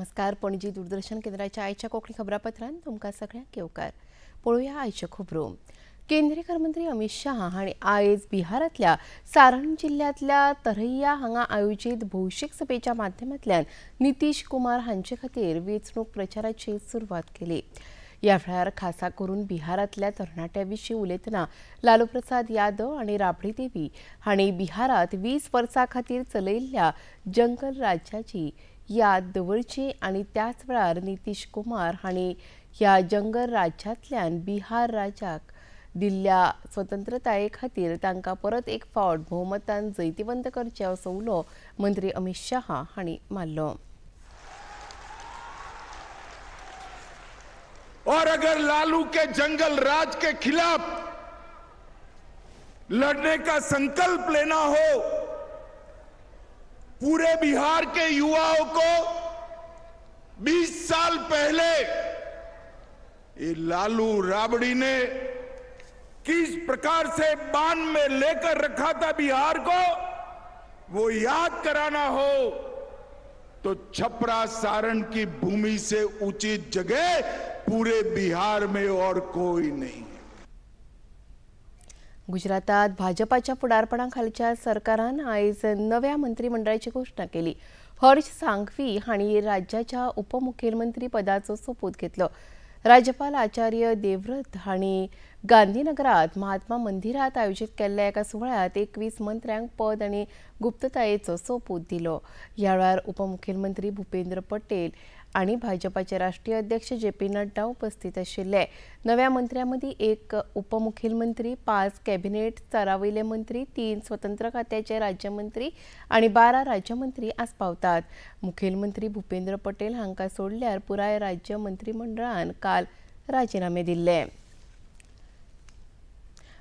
नमस्कार. पणजी दूरदर्शन केंद्राच्या आयच्या कोंकणी खबरापत्रांत तुमकां सगळ्यांक येवकार. पळोवया आयच्यो खबरो. केंद्रीय गृहमंत्री अमित शाह हांणी आयज बिहारांतल्या सारण जिल्ल्यांतल्या तरैया हांगा आयोजीत भौशीक सभेच्या माध्यमांतल्यान नितीश कुमार हांचे खातीर वेंचणूक प्रचाराची सुरवात केली. ह्या वेळार खासा करून बिहारांतल्या तरणाट्यां उलयतना लालू प्रसाद यादव आनी राबडी देवी हांणी बिहारांत 20 वर्सां खातीर चलयल्ल्या जंगल राज्याची याद दवरची आनी त्याच वेळार नितीश कुमार हांणी ह्या जंगल राज्यांतल्यान बिहार राज्याक दिल्ल्या स्वतंत्रताये खातीर तांकां परत एक फावट भोवमतान जैतिवंत करचे असो उलो मंत्री अमित शाह हांणी मारलो. और अगर लालू के जंगल राज के खिलाफ लड़ने का संकल्प लेना हो, पूरे बिहार के युवाओं को 20 साल पहले ये लालू राबड़ी ने किस प्रकार से बांध में लेकर रखा था बिहार को, वो याद कराना हो तो छपरा सारण की भूमि से ऊंची जगह पूरे बिहार में और कोई नहीं. गुजरातात भाजपाच्या फुडारपणाखालच्या सरकारान आयज नव्या मंत्रिमंडळाची घोषणा केली. हर्ष सांघवी हांणी राज्याच्या उपमुखेलमंत्री पदाचो सोपूत घेतलो. राज्यपाल आचार्य देवव्रत हांणी गांधीनगरात महात्मा मंदिरात आयोजीत केल्ल्या एका सुवाळ्यात 21 मंत्र्यांक पद आनी गुप्ततायेचो सोपूत दिलो. ह्या वेळार उपमुखेलमंत्री भूपेंद्र पटेल आनी भाजपाचे राष्ट्रीय अध्यक्ष जे.पी. नड्डा उपस्थित आशिल्ले. नव्या मंत्र्यां मदीं एक उपमुखेलमंत्री, 5 कॅबिनेट स्तरावयले मंत्री, 3 स्वतंत्र खात्याचे राज्यमंत्री आनी 12 राज्यमंत्री आस्पावतात. मुखेलमंत्री भूपेंद्र पटेल हांकां सोडल्यार पुराय राज्य मंत्रिमंडळान काल राजीनामे दिल्ले.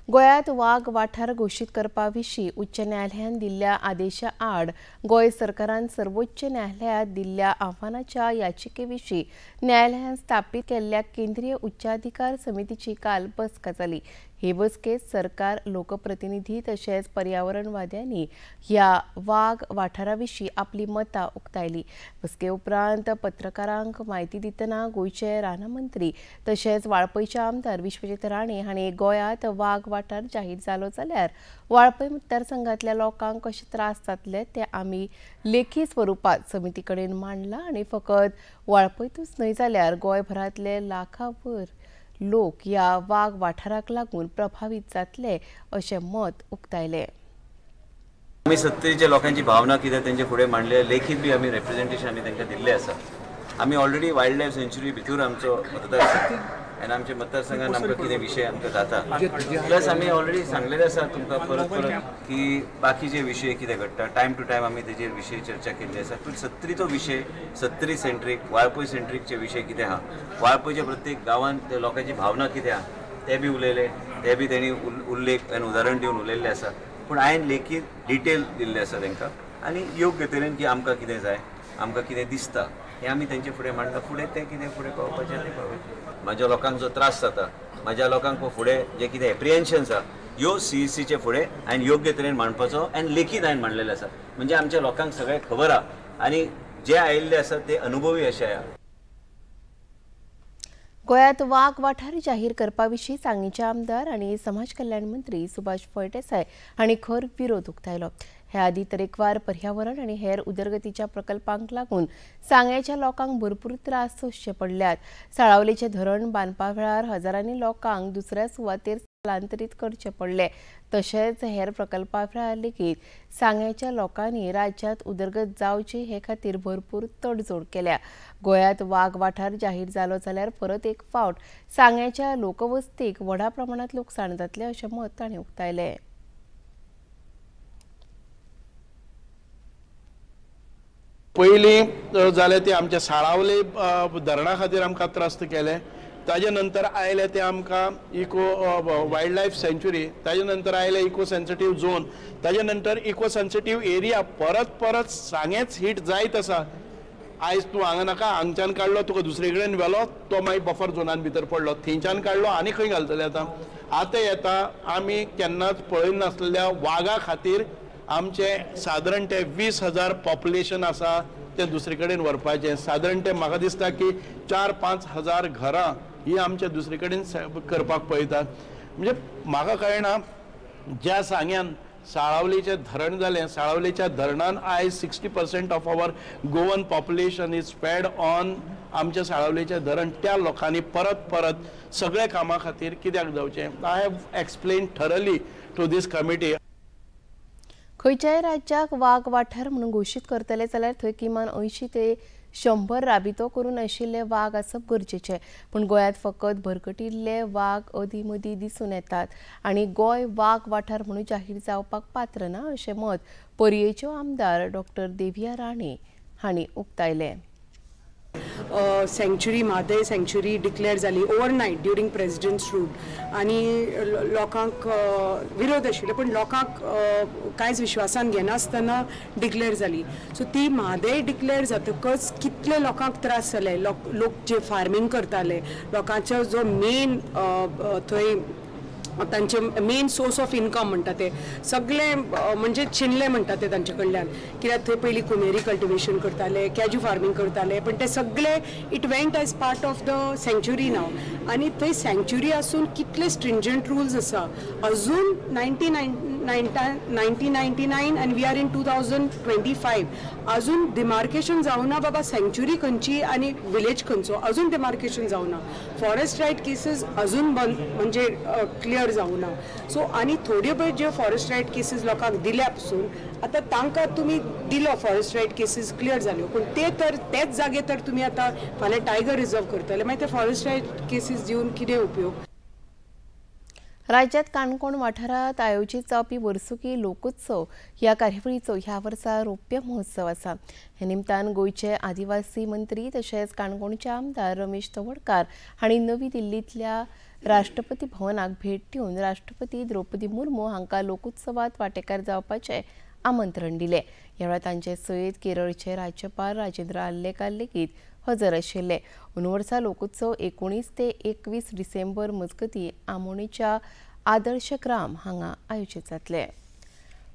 गोंयांत वाघ वाठार घोशीत करपा विशीं उच्च न्यायालयान दिल्ल्या आदेशा आड गोंय सरकारान सर्वोच्च न्यायालयात दिल्ल्या आव्हानाच्या याचिके विशीं न्यायालयान स्थापीत केल्ल्या केंद्रीय उच्चाधिकार समितीची काल बसका जाली. हे बसकेत सरकार, लोकप्रतिनिधी तशेंच पर्यावरणवाद्यांनी ह्या वाघ वाठारा विशीं आपली मतां उक्तायली. बसके उपरांत पत्रकारांक म्हायती दितना गोंयचे रानमंत्री तशेंच वाळपयचे आमदार विश्वजीत राणे हांणी गोंयांत वाघ वाठार जाहीर जालो जाल्यार वाळपय मतदारसंघातल्या लोकांक कशे त्रास जातले ते आमी लेखी स्वरुपात समिती कडेन मांडला आनी फकत वाळपयतूच न्हय जाल्यार गोंयभरांतले लाखांवर लोक ह्या वाघ वाठाराक लागून प्रभावित जातले अशें मत उक्तायलें. आमी सत्तेच्या लोकांची भावना कितें तेंचे फुडें मांडले, लेखीत बी आमी रिप्रेझेंटेशन आमी तांकां दिल्लें आसा. आमी ऑलरेडी वायल्ड लायफ सेंच्युरी भितर आमचो मतदारसंघ आनी आमच्या मतदारसंघात आमकां कितें विशय आमकां जाता, प्लस आमी ऑलरेडी सांगलेलें आसा तुमकां परत की बाकीचे विशय कितें घडटा, टायम टू टायम आमी तेजेर विशय चर्चा केल्ली आसा. पूण सत्तरीचो विशय, सत्तरी सेंट्रीक, वाळपय सेंट्रीकचे विशय कितें आहा, वाळपयच्या प्रत्येक गांवांत त्या लोकांची भावना कितें आहा ते बी उलयले, ते बी तेणी उल्लेख आनी उदाहरण दिवन उलयल्लें आसा. पूण हांवें लेखीत डिटेल दिल्ले आसा तांकां आनी योग्य तरेन की आमकां कितें जाय, आमकां कितें दिसता हें आमी तेंचे फुडें मांडटा. फुडें तें कितें फुडें पावपाचें तें पावयता. म्हाज्या लोकांक जो त्रास जाता, म्हाज्या लोकांक फुडें जे कितें एप्रिहेन्शन्स आसा ह्यो CECचे फुडें हांवें योग्य तरेन मांडपाचो आनी लेखीत हांवें मांडलेलो आसा. म्हणजे आमच्या लोकांक सगळें खबर आहा आनी जे आयिल्ले आसा ते अनुभवी अशे आहा. गोंयांत वाघ वाठार जाहीर करपा विशीं सांगेचे आमदार आनी समाज कल्याण मंत्री सुभाष फळदेसाय हांणी खर विरोध उक्तायलो. हे आदी तरेकवार पर्यावरण आनी हेर उदरगतीच्या प्रकल्पांक लागून सांग्याच्या लोकांक भरपूर त्रास सोंसचे पडल्यात. साळावलेचें धरण बांदपा वेळार हजारांनी लोकांक दुसऱ्या सुवातेर स्थलांतरीत करचे पडले. तशेंच हेर प्रकल्पा वेळार लेगीत सांग्याच्या लोकांनी राज्यांत उदरगत जावची हे खातीर भरपूर तडजोड केल्या. गोंयांत वाघ वाठार जाहीर जालो जाल्यार परत एक फावट सांग्याच्या लोकवस्तीक व्हडा प्रमाणांत लुकसाण जातलें अशें मत तांणी उक्तायलें. पयलीं जालें ते आमच्या साळावले धरणा खातीर आमकां त्रास केले. ताजे नंतर आयले ते आमकां इको वायल्ड लायफ सेंच्युरी, ताजे नंतर आयले इको सेन्सिटीव झोन, ताजे नंतर इको सेन्सिटीव एरिया. परत परत सांगेच हिट जायत आसा. आयज तूं हांगा नाका, हांगच्यान काडलो तुका दुसरे कडेन व्हेलो तो मागीर बफर झोनान भितर पडलो, थंयच्यान काडलो आनी खंय घालतले आतां येता आमी केन्नाच पळयनासलेल्या वाघा खातीर आमचे सादारण ते 20,000 पॉप्युलेशन आसा ते दुसरे कडेन व्हरपाचें. सादारण ते म्हाका दिसता की 4-5 हजार घरां ही आमच्या दुसरे कडेन करपाक पळयतात. म्हणजे म्हाका कळना ज्या सांग्यान साळावलीचें धरण जालें, साळावलीच्या धरणान आयज 60% of our Goan population is fed on आमच्या साळावलीचें धरण. त्या लोकांनी परत परत सगळ्या कामां खातीर कित्याक जावचें. I have explain thoroughly to this committee. खंयच्याय राज्याक वाघ वाठार म्हणून घोशीत करतले जाल्यार थंय किमान 80 ते 100 राबितो करून आशिल्ले वाघ आसप गरजेचे. पूण गोंयांत फकत भरकटिल्ले वाघ अदीं-मदीं दिसून येतात आनी गोंय वाघ वाठार म्हणून जाहीर जावपाक पात्र ना अशें मत पर्येच्यो आमदार डॉ. देविया राणे हांणी उक्तायलें. सँक्च्युरी म्हादय सँक्च्युरी डिक्लेअर जाली ओवरनायट ड्युरींग प्रेसिडेंट्स रूल आनी लोकांक विरोध आशिल्लो पण लोकांक कांयच विश्वासान घेनासतना डिक्लेअर जाली. सो ती म्हादय डिक्लेअर जातकच कितले लोकांक त्रास जाले. लोक जे फार्मींग करताले, लोकांचो जो मेन थंय तांचे मेन सोर्स ऑफ इनकम म्हणटा ते सगळे म्हणजे चिनले म्हणटा ते तांचे कडल्यान. कित्याक थंय पयलीं कुमेरी कल्टिवेशन करताले, कॅज्यू फार्मींग करताले, पण ते सगळे it went as part of the sanctuary नाव. आनी थंय सँक्च्युरी आसून कितले स्ट्रिंजंट रुल्स आसा. अजून 1999 and we are in 2025 अजून डिमार्केशन जावना बाबा सँक्च्युरी खंयची आनी विलेज खंयचो अजून डिमार्केशन जावना. फॉरेस्ट रायट केसीस अजून बंद म्हणजे क्लियर जावना. सो आनी थोड्यो पळय ज्यो फॉरेस्ट रायट केसीस लोकांक दिल्या पसून आतां तांकां तुमी दिलो फॉरेस्ट रायट केसीस क्लियर जाल्यो पूण तेच जागे तर तुमी आतां फाल्यां टायगर रिझर्व करतले मागीर ते फॉरेस्ट रायट केसीस दिवन कितें उपयोग. राज्यात काणकोण वाठारात आयोजित जावपी वर्सुकी लोकोत्सव ह्या कार्यावळीचो ह्या वर्सा रौप्य महोत्सव आसा. हे निमतान गोंयचे आदिवासी मंत्री तशेंच काणकोणचे आमदार रमेश तवडकार हांणी नवी दिल्लींतल्या राष्ट्रपती भवनाक भेट दिवन राष्ट्रपती द्रौपदी मुर्मू हांकां लोकोत्सवात वांटेकार जावपाचें आमंत्रण दिलें. ह्या वेळार तांचे सयत केरळचे राज्यपाल राजेंद्र आर्लेकर लेगीत हजर आशिल्ले. अंदू वर्सा लोकोत्सव 19 ते 21 डिसेंबर मजगतीं आमोणेच्या आदर्श ग्राम हांगा आयोजीत जातले.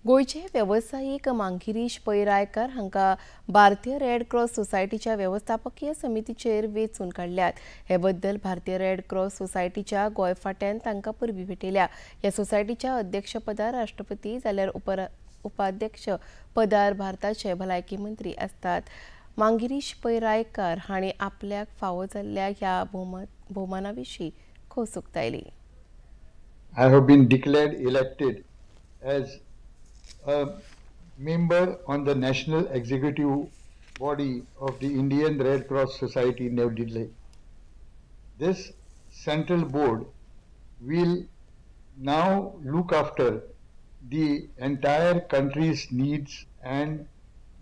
गोंयचे वेवसायीक मांगिरीश पै रायकार हांकां भारतीय रेड क्रॉस सोसायटीच्या वेवस्थापकीय समितीचेर वेंचून काडल्यात. हे बद्दल भारतीय रेड क्रॉस सोसायटीच्या गोंय फांट्यान तांकां परबीं भेटयल्या. ह्या सोसायटीच्या अध्यक्षपदार राष्ट्रपती जाल्यार उपाध्यक्ष पदार भारताचे भलायकी मंत्री आसतात. मांगिरीश पै रायकार हांणी आपल्याक फावो जाल्ल्या ह्या भोवमाना विशीं खोस उक्तायली. I have been declared elected as a member on the National Executive Body of the Indian Red Cross Society, New Delhi. This central board will now look after the entire country's needs and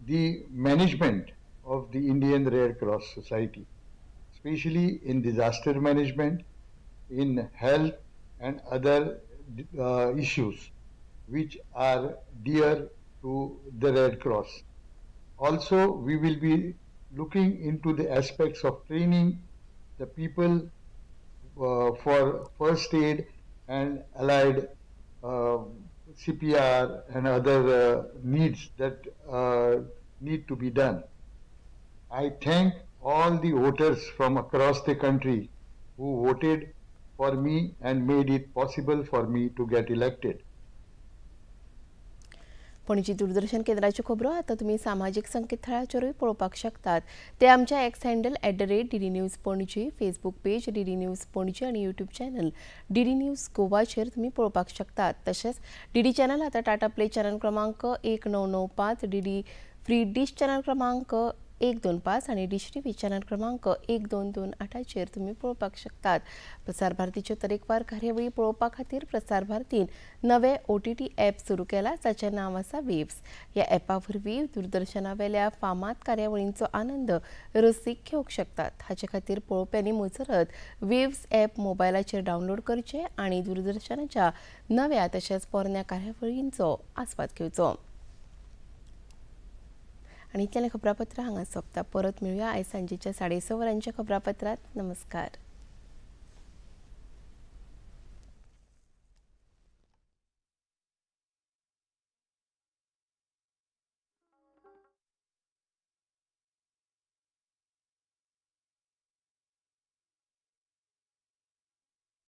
the management of the Indian Red Cross Society, especially in disaster management, in health and other issues which are dear to the Red Cross. Also, we will be looking into the aspects of training the people for first aid and allied CPR and other needs that need to be done. I thank all the voters from across the country who voted for me and made it possible for me to get elected. Panaji दूरदर्शन केंद्राच्यो खबरो आतां तुमी सामाजीक संकेतथळाचेरूय पळोवपाक शकतात. ते आमच्या x handle @DD news Panaji, Facebook page DD news Panaji आनी YouTube channel DD news गोवाचेर तुमी पळोवपाक शकतात. तशेंच DD चॅनल आतां टाटा प्ले चॅनल क्रमांक 1995, DD फ्री डिश चॅनल क्रमांक 125 आनी डिश टीव्ही चॅनल क्रमांक 1228चेर तुमी पळोवपाक शकतात. प्रसार भारतीच्यो तरेकवार कार्यावळी पळोवपा खातीर प्रसार भारतीन नवे OTT ॲप सुरू केला जाचें नांव आसा वेव्स. ह्या ॲपा वरवीं दूरदर्शनावेल्या फामाद कार्यावळींचो आनंद रसीक घेवंक शकतात. हाचे खातीर पळोवप्यांनी मुजरत वेव्स ॲप मोबायलाचेर डावनलोड करचें आनी दूरदर्शनाच्या नव्या तशेंच पोरन्या कार्यावळींचो आस्वाद घेवचो. आणि इतलें खबरापत्र हांगा सोंपता. परत मेळुया आयज सांजेच्या 6:30 वरांच्या खबरापत्रांत. नमस्कार.